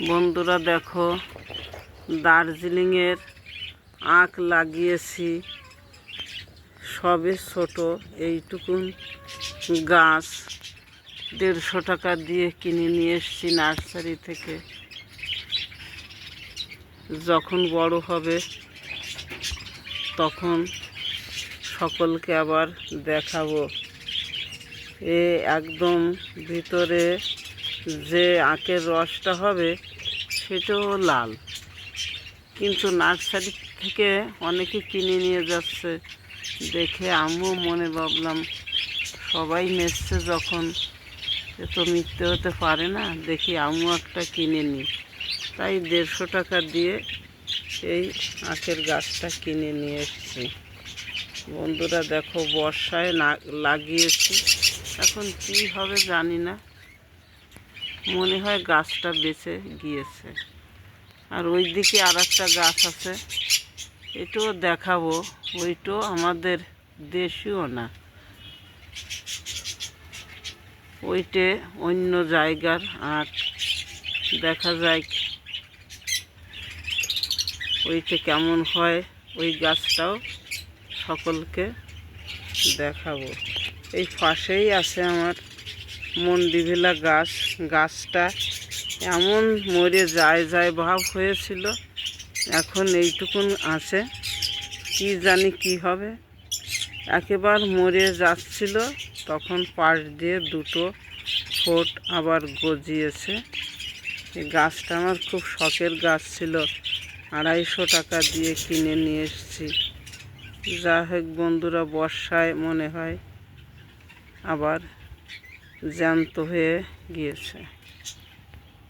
বন্ধুরা দেখো, দার্জিলিংয়ের আখ লাগিয়েছি, সবে ছোট। এইটুকুন গাছ 150 টাকা দিয়ে কিনে নিয়ে এসেছি নার্সারি থেকে। যখন বড় হবে তখন সকলকে আবার দেখাবো। একদম ভিতরে যে আখের রসটা হবে সেটাও লাল, কিন্তু নার্সারি থেকে অনেকে কিনে নিয়ে যাচ্ছে দেখে আমিও মনে ভাবলাম সবাই নিচ্ছে যখন, এ তো মিথ্যে হতে পারে না, দেখি আমিও একটা কিনে নিই। তাই 150 টাকা দিয়ে এই আখের গাছটা কিনে নিয়ে এসেছি। বন্ধুরা দেখো, বর্ষায় লাগিয়েছি, এখন কী হবে জানি না, মনে হয় গাছটা বেঁচে গিয়েছে। আর ওই দিকে আর একটা গাছ আছে, এটাও দেখাবো। ওইটাও আমাদের দেশীয় না, ওইটে অন্য জায়গার আখ। দেখা যায় ওইটা কেমন হয়, ওই গাছটাও সকলকে দেখাবো। এই পাশেই আছে আমার মন্দিভিলা গাছ। গাছটা এমন মরে যায় ভাব হয়েছিল, এখন এইটুকুন আছে, কি জানি কি হবে। একেবারে মরে যাচ্ছিল, তখন পাশ দিয়ে 2টো ফোট আবার গজিয়েছে। এই গাছটা আমার খুব শখের গাছ ছিল, 250 টাকা দিয়ে কিনে নিয়ে এসেছি। যা হোক বন্ধুরা, বর্ষায় মনে হয় আবার জ্যান্ত হয়ে গিয়েছে।